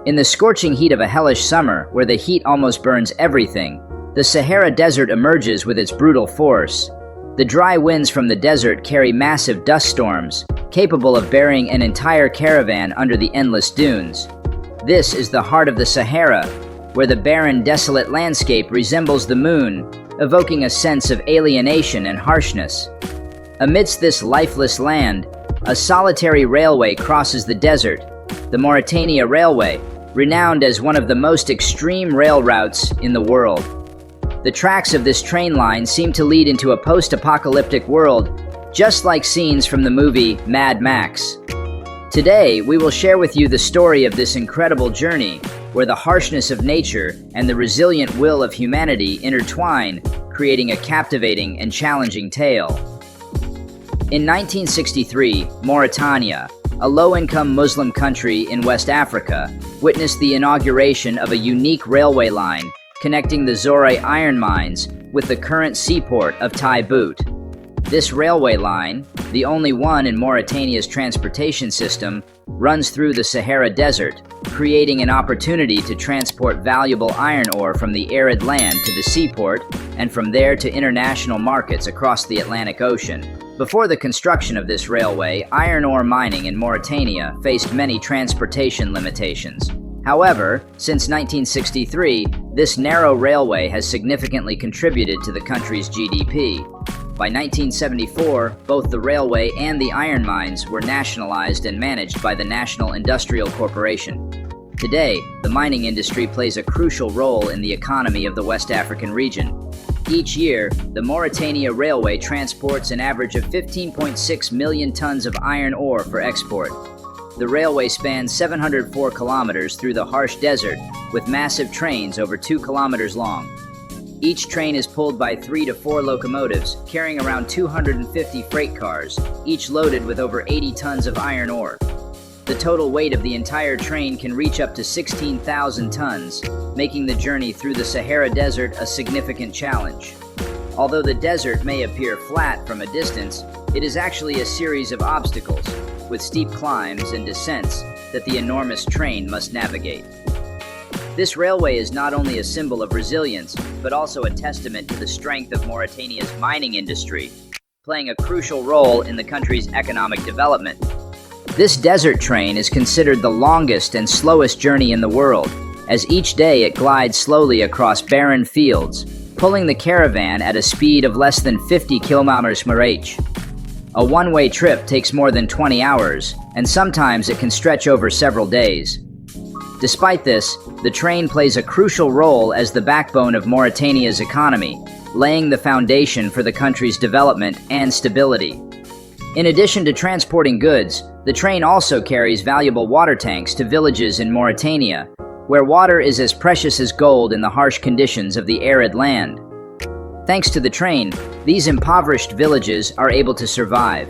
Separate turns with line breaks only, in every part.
In the scorching heat of a hellish summer, where the heat almost burns everything, the Sahara Desert emerges with its brutal force. The dry winds from the desert carry massive dust storms, capable of burying an entire caravan under the endless dunes. This is the heart of the Sahara, where the barren, desolate landscape resembles the moon, evoking a sense of alienation and harshness. Amidst this lifeless land, a solitary railway crosses the desert, the Mauritania Railway, renowned as one of the most extreme rail routes in the world. The tracks of this train line seem to lead into a post-apocalyptic world, just like scenes from the movie Mad Max. Today, we will share with you the story of this incredible journey, where the harshness of nature and the resilient will of humanity intertwine, creating a captivating and challenging tale. In 1963, Mauritania, a low-income Muslim country in West Africa, witnessed the inauguration of a unique railway line connecting the Zoré iron mines with the current seaport of Taïbout. This railway line, the only one in Mauritania's transportation system, runs through the Sahara Desert, creating an opportunity to transport valuable iron ore from the arid land to the seaport and from there to international markets across the Atlantic Ocean. Before the construction of this railway, iron ore mining in Mauritania faced many transportation limitations. However, since 1963, this narrow railway has significantly contributed to the country's GDP. By 1974, both the railway and the iron mines were nationalized and managed by the National Industrial Corporation. Today, the mining industry plays a crucial role in the economy of the West African region. Each year, the Mauritania Railway transports an average of 15.6 million tons of iron ore for export. The railway spans 704 kilometers through the harsh desert, with massive trains over 2 kilometers long. Each train is pulled by 3 to 4 locomotives, carrying around 250 freight cars, each loaded with over 80 tons of iron ore. The total weight of the entire train can reach up to 16,000 tons, making the journey through the Sahara Desert a significant challenge. Although the desert may appear flat from a distance, it is actually a series of obstacles, with steep climbs and descents that the enormous train must navigate. This railway is not only a symbol of resilience, but also a testament to the strength of Mauritania's mining industry, playing a crucial role in the country's economic development. This desert train is considered the longest and slowest journey in the world, as each day it glides slowly across barren fields, pulling the caravan at a speed of less than 50 km/h. A one-way trip takes more than 20 hours, and sometimes it can stretch over several days. Despite this, the train plays a crucial role as the backbone of Mauritania's economy, laying the foundation for the country's development and stability. In addition to transporting goods, the train also carries valuable water tanks to villages in Mauritania, where water is as precious as gold in the harsh conditions of the arid land. Thanks to the train, these impoverished villages are able to survive.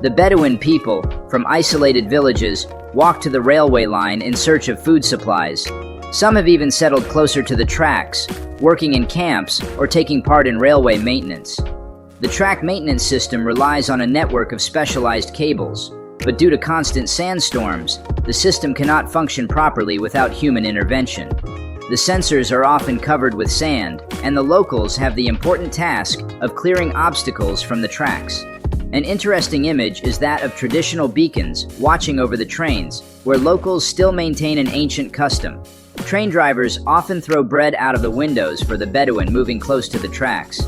The Bedouin people, from isolated villages, walk to the railway line in search of food supplies. Some have even settled closer to the tracks, working in camps or taking part in railway maintenance. The track maintenance system relies on a network of specialized cables, but due to constant sandstorms, the system cannot function properly without human intervention. The sensors are often covered with sand, and the locals have the important task of clearing obstacles from the tracks. An interesting image is that of traditional beacons watching over the trains, where locals still maintain an ancient custom. Train drivers often throw bread out of the windows for the Bedouin moving close to the tracks.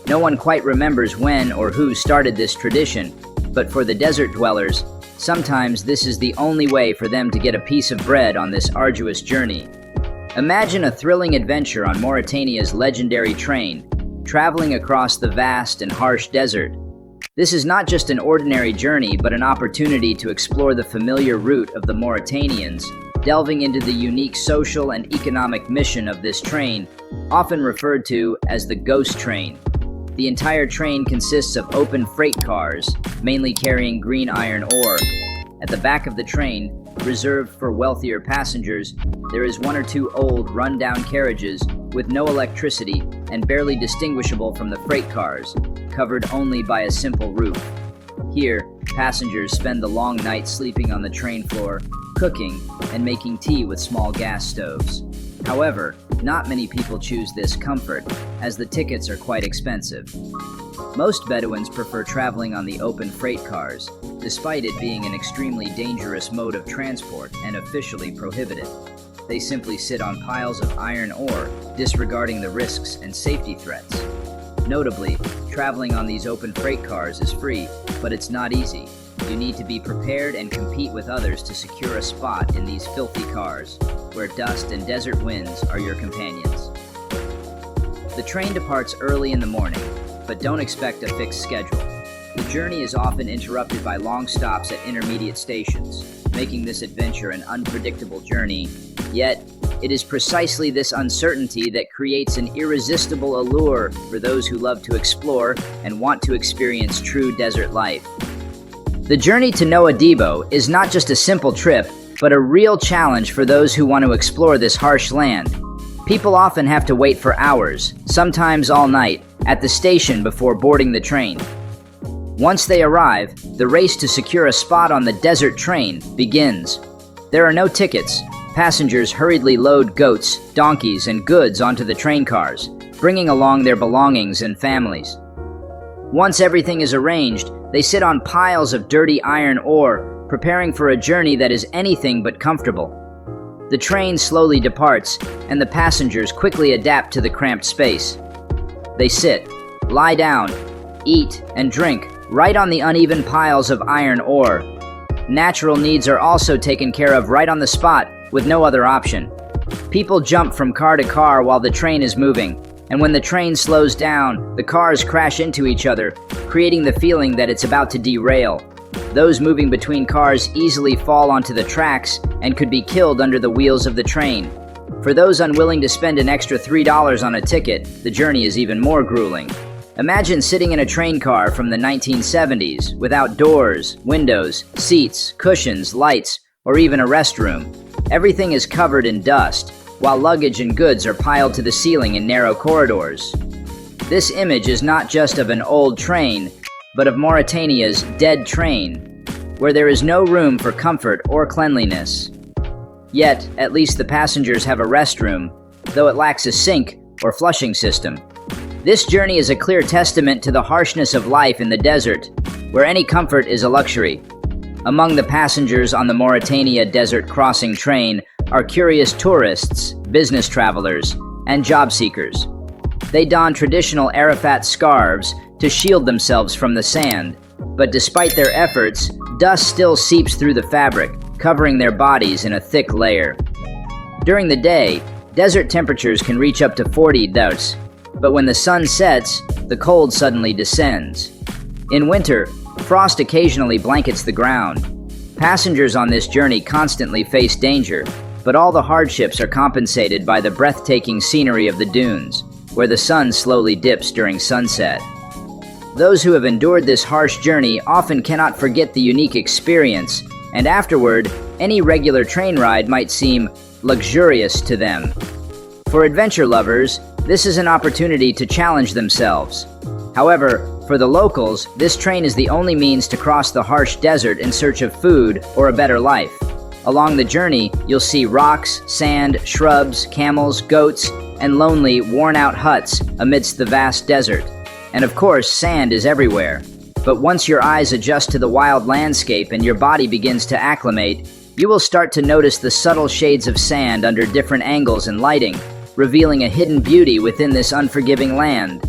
No one quite remembers when or who started this tradition, but for the desert dwellers, sometimes this is the only way for them to get a piece of bread on this arduous journey. Imagine a thrilling adventure on Mauritania's legendary train, traveling across the vast and harsh desert. This is not just an ordinary journey, but an opportunity to explore the familiar route of the Mauritanians, delving into the unique social and economic mission of this train, often referred to as the ghost train. The entire train consists of open freight cars, mainly carrying green iron ore. At the back of the train, reserved for wealthier passengers, there is one or two old, run-down carriages with no electricity and barely distinguishable from the freight cars, covered only by a simple roof. Here, passengers spend the long night sleeping on the train floor, cooking, and making tea with small gas stoves. However, not many people choose this comfort, as the tickets are quite expensive. Most Bedouins prefer traveling on the open freight cars, despite it being an extremely dangerous mode of transport and officially prohibited. They simply sit on piles of iron ore, disregarding the risks and safety threats. Notably, traveling on these open freight cars is free, but it's not easy. You need to be prepared and compete with others to secure a spot in these filthy cars, where dust and desert winds are your companions. The train departs early in the morning, but don't expect a fixed schedule. The journey is often interrupted by long stops at intermediate stations, making this adventure an unpredictable journey. Yet, it is precisely this uncertainty that creates an irresistible allure for those who love to explore and want to experience true desert life. The journey to Nouadhibou is not just a simple trip, but a real challenge for those who want to explore this harsh land. People often have to wait for hours, sometimes all night, at the station before boarding the train. Once they arrive, the race to secure a spot on the desert train begins. There are no tickets. Passengers hurriedly load goats, donkeys, and goods onto the train cars, bringing along their belongings and families. Once everything is arranged, they sit on piles of dirty iron ore, preparing for a journey that is anything but comfortable. The train slowly departs, and the passengers quickly adapt to the cramped space. They sit, lie down, eat, and drink right on the uneven piles of iron ore. Natural needs are also taken care of right on the spot, with no other option. People jump from car to car while the train is moving, and when the train slows down, the cars crash into each other, creating the feeling that it's about to derail. Those moving between cars easily fall onto the tracks and could be killed under the wheels of the train. For those unwilling to spend an extra $3 on a ticket, the journey is even more grueling. Imagine sitting in a train car from the 1970s, without doors, windows, seats, cushions, lights, or even a restroom. Everything is covered in dust, while luggage and goods are piled to the ceiling in narrow corridors. This image is not just of an old train, but of Mauritania's dead train, where there is no room for comfort or cleanliness. Yet, at least the passengers have a restroom, though it lacks a sink or flushing system. This journey is a clear testament to the harshness of life in the desert, where any comfort is a luxury. Among the passengers on the Mauritania Desert Crossing train are curious tourists, business travelers, and job seekers. They don traditional Arafat scarves to shield themselves from the sand, but despite their efforts, dust still seeps through the fabric, covering their bodies in a thick layer. During the day, desert temperatures can reach up to 40 degrees, but when the sun sets, the cold suddenly descends. In winter, frost occasionally blankets the ground. Passengers on this journey constantly face danger, but all the hardships are compensated by the breathtaking scenery of the dunes, where the sun slowly dips during sunset. Those who have endured this harsh journey often cannot forget the unique experience, and afterward, any regular train ride might seem luxurious to them. For adventure lovers, this is an opportunity to challenge themselves. However, for the locals, this train is the only means to cross the harsh desert in search of food or a better life. Along the journey, you'll see rocks, sand, shrubs, camels, goats, and lonely, worn-out huts amidst the vast desert. And of course, sand is everywhere. But once your eyes adjust to the wild landscape and your body begins to acclimate, you will start to notice the subtle shades of sand under different angles and lighting, revealing a hidden beauty within this unforgiving land.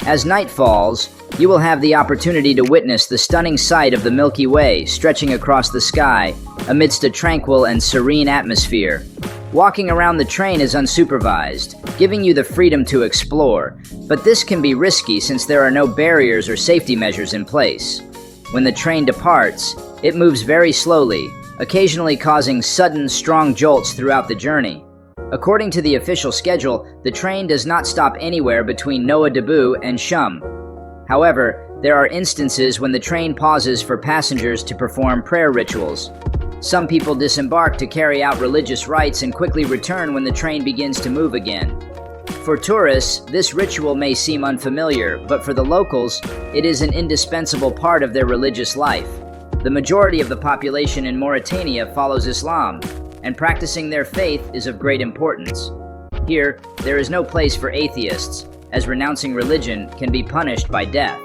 As night falls, you will have the opportunity to witness the stunning sight of the Milky Way stretching across the sky amidst a tranquil and serene atmosphere. Walking around the train is unsupervised, giving you the freedom to explore, but this can be risky since there are no barriers or safety measures in place. When the train departs, it moves very slowly, occasionally causing sudden, strong jolts throughout the journey. According to the official schedule, the train does not stop anywhere between Nouadhibou and Shum. However, there are instances when the train pauses for passengers to perform prayer rituals. Some people disembark to carry out religious rites and quickly return when the train begins to move again. For tourists, this ritual may seem unfamiliar, but for the locals, it is an indispensable part of their religious life. The majority of the population in Mauritania follows Islam, and practicing their faith is of great importance. Here, there is no place for atheists, as renouncing religion can be punished by death.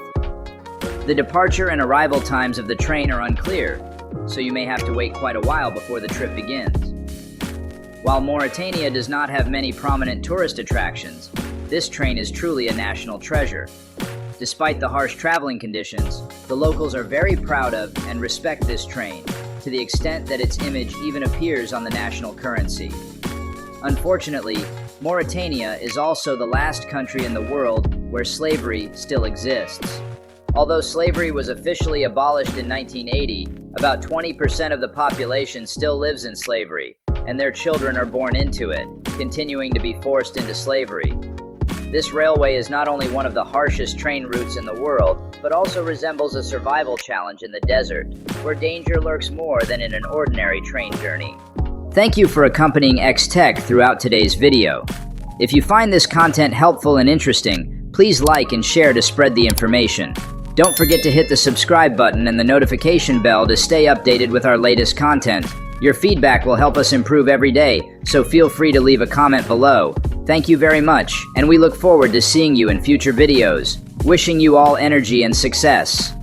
The departure and arrival times of the train are unclear, so you may have to wait quite a while before the trip begins. While Mauritania does not have many prominent tourist attractions, this train is truly a national treasure. Despite the harsh traveling conditions, the locals are very proud of and respect this train, to the extent that its image even appears on the national currency. Unfortunately, Mauritania is also the last country in the world where slavery still exists. Although slavery was officially abolished in 1980, about 20% of the population still lives in slavery, and their children are born into it, continuing to be forced into slavery. This railway is not only one of the harshest train routes in the world, but also resembles a survival challenge in the desert, where danger lurks more than in an ordinary train journey. Thank you for accompanying X-Tech throughout today's video. If you find this content helpful and interesting, please like and share to spread the information. Don't forget to hit the subscribe button and the notification bell to stay updated with our latest content. Your feedback will help us improve every day, so feel free to leave a comment below. Thank you very much, and we look forward to seeing you in future videos. Wishing you all energy and success.